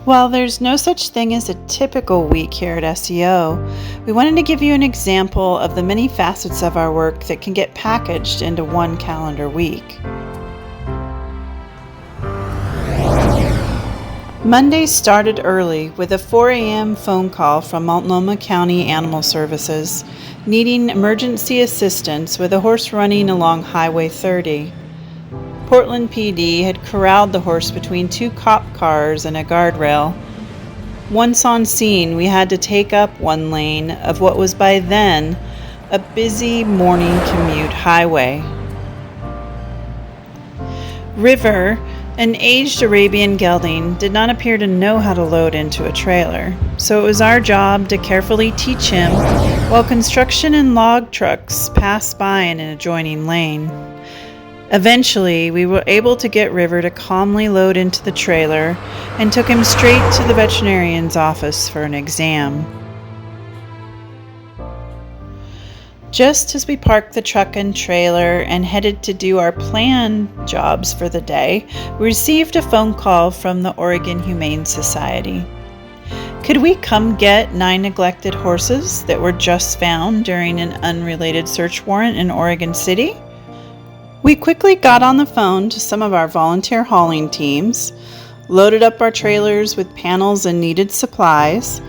While there's no such thing as a typical week here at SEO, we wanted to give you an example of the many facets of our work that can get packaged into one calendar week. Monday started early with a 4 a.m. phone call from Multnomah County Animal Services needing emergency assistance with a horse running along Highway 30. Portland PD had corralled the horse between two cop cars and a guardrail. Once on scene, we had to take up one lane of what was by then a busy morning commute highway. River, an aged Arabian gelding, did not appear to know how to load into a trailer, so it was our job to carefully teach him while construction and log trucks passed by in an adjoining lane. Eventually, we were able to get River to calmly load into the trailer and took him straight to the veterinarian's office for an exam. Just as we parked the truck and trailer and headed to do our planned jobs for the day, we received a phone call from the Oregon Humane Society. Could we come get 9 neglected horses that were just found during an unrelated search warrant in Oregon City? We quickly got on the phone to some of our volunteer hauling teams, loaded up our trailers with panels and needed supplies,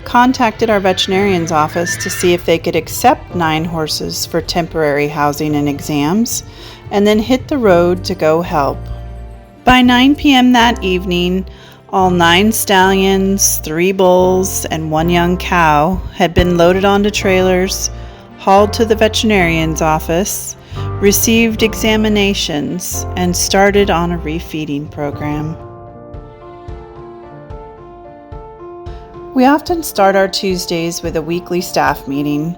contacted our veterinarian's office to see if they could accept 9 horses for temporary housing and exams, and then hit the road to go help. By 9 p.m. that evening, all 9 stallions, 3 bulls, and 1 young cow had been loaded onto trailers, hauled to the veterinarian's office, received examinations, and started on a refeeding program. We often start our Tuesdays with a weekly staff meeting.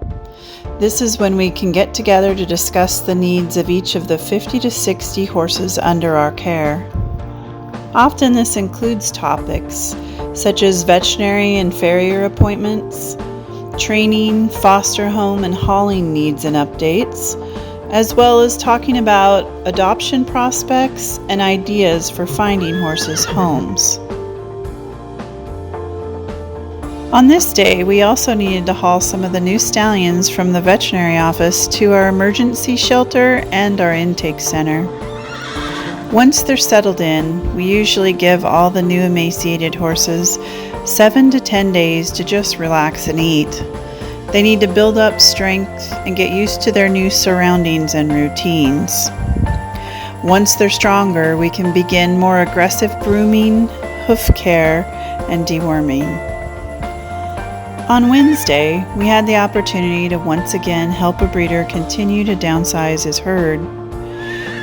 This is when we can get together to discuss the needs of each of the 50 to 60 horses under our care. Often this includes topics such as veterinary and farrier appointments, training, foster home and hauling needs and updates, as well as talking about adoption prospects and ideas for finding horses homes. On this day, we also needed to haul some of the new stallions from the veterinary office to our emergency shelter and our intake center. Once they're settled in, we usually give all the new emaciated horses 7 to 10 days to just relax and eat. They need to build up strength and get used to their new surroundings and routines. Once they're stronger, we can begin more aggressive grooming, hoof care, and deworming. On Wednesday, we had the opportunity to once again help a breeder continue to downsize his herd.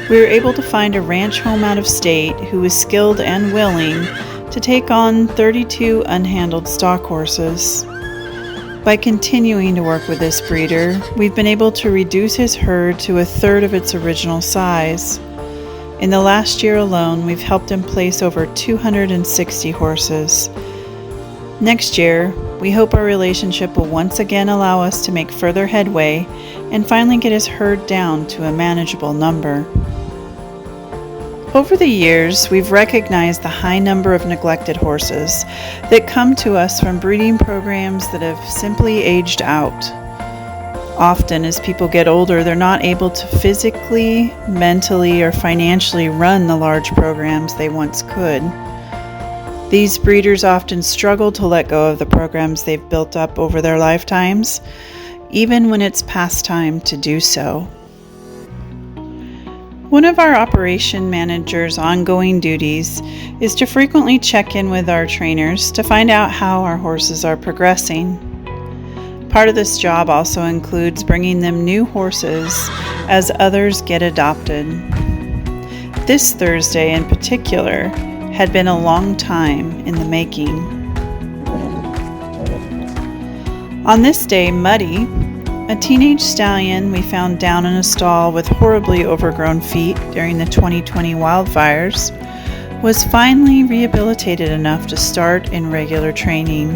We were able to find a ranch home out of state who was skilled and willing to take on 32 unhandled stock horses. By continuing to work with this breeder, we've been able to reduce his herd to a third of its original size. In the last year alone, we've helped him place over 260 horses. Next year, we hope our relationship will once again allow us to make further headway and finally get his herd down to a manageable number. Over the years, we've recognized the high number of neglected horses that come to us from breeding programs that have simply aged out. Often, as people get older, they're not able to physically, mentally, or financially run the large programs they once could. These breeders often struggle to let go of the programs they've built up over their lifetimes, even when it's past time to do so. One of our operation manager's ongoing duties is to frequently check in with our trainers to find out how our horses are progressing. Part of this job also includes bringing them new horses as others get adopted. This Thursday in particular had been a long time in the making. On this day, Muddy, a teenage stallion we found down in a stall with horribly overgrown feet during the 2020 wildfires, was finally rehabilitated enough to start in regular training.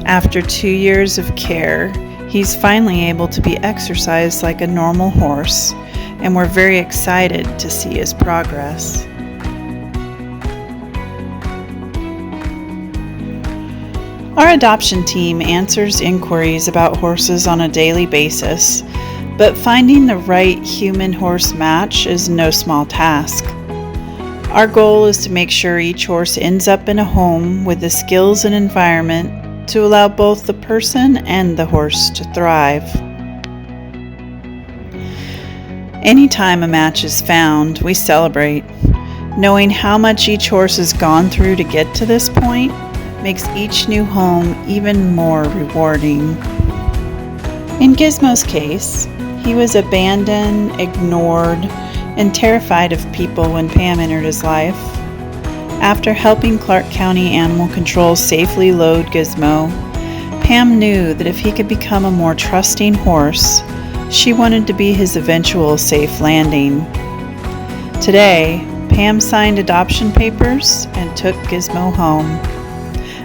After 2 years of care, he's finally able to be exercised like a normal horse, and we're very excited to see his progress. Our adoption team answers inquiries about horses on a daily basis, but finding the right human-horse match is no small task. Our goal is to make sure each horse ends up in a home with the skills and environment to allow both the person and the horse to thrive. Anytime a match is found, we celebrate. Knowing how much each horse has gone through to get to this point makes each new home even more rewarding. In Gizmo's case, he was abandoned, ignored, and terrified of people when Pam entered his life. After helping Clark County Animal Control safely load Gizmo, Pam knew that if he could become a more trusting horse, she wanted to be his eventual safe landing. Today, Pam signed adoption papers and took Gizmo home.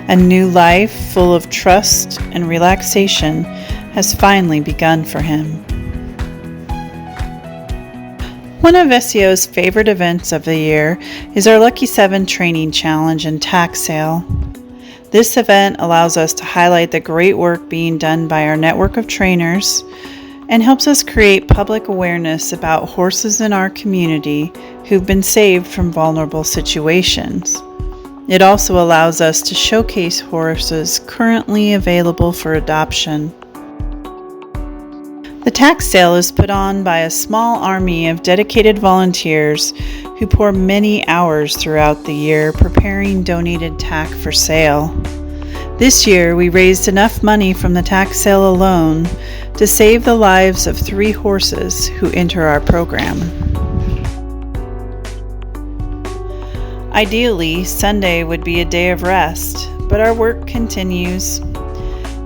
A new life full of trust and relaxation has finally begun for him. One of SEO's favorite events of the year is our Lucky 7 Training Challenge and tax sale. This event allows us to highlight the great work being done by our network of trainers and helps us create public awareness about horses in our community who've been saved from vulnerable situations. It also allows us to showcase horses currently available for adoption. The tax sale is put on by a small army of dedicated volunteers who pour many hours throughout the year preparing donated tack for sale. This year, we raised enough money from the tax sale alone to save the lives of 3 horses who enter our program. Ideally, Sunday would be a day of rest, but our work continues.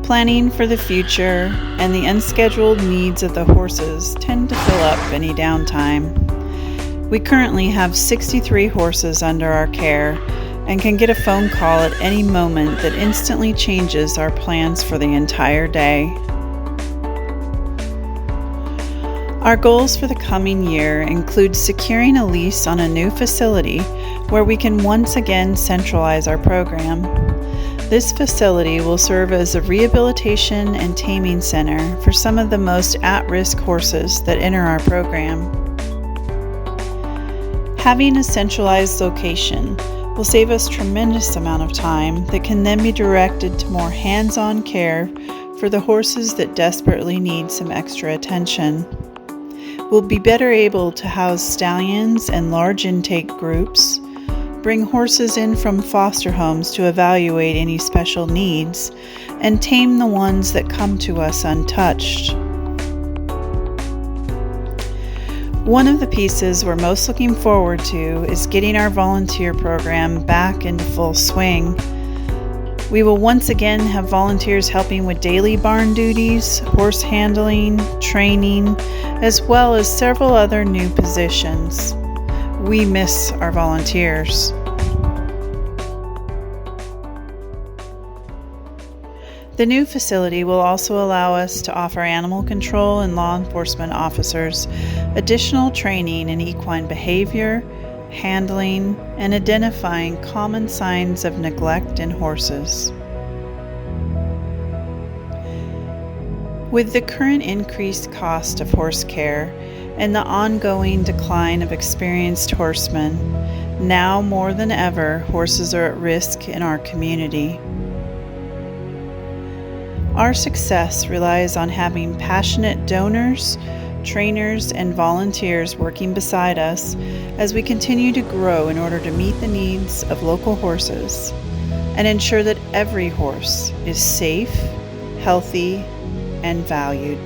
Planning for the future and the unscheduled needs of the horses tend to fill up any downtime. We currently have 63 horses under our care and can get a phone call at any moment that instantly changes our plans for the entire day. Our goals for the coming year include securing a lease on a new facility where we can once again centralize our program. This facility will serve as a rehabilitation and taming center for some of the most at-risk horses that enter our program. Having a centralized location will save us a tremendous amount of time that can then be directed to more hands-on care for the horses that desperately need some extra attention. We'll be better able to house stallions and large intake groups, bring horses in from foster homes to evaluate any special needs, and tame the ones that come to us untouched. One of the pieces we're most looking forward to is getting our volunteer program back into full swing. We will once again have volunteers helping with daily barn duties, horse handling, training, as well as several other new positions. We miss our volunteers. The new facility will also allow us to offer animal control and law enforcement officers additional training in equine behavior, handling, and identifying common signs of neglect in horses. With the current increased cost of horse care and the ongoing decline of experienced horsemen, now more than ever, horses are at risk in our community. Our success relies on having passionate donors, trainers, and volunteers working beside us as we continue to grow in order to meet the needs of local horses and ensure that every horse is safe, healthy, and valued.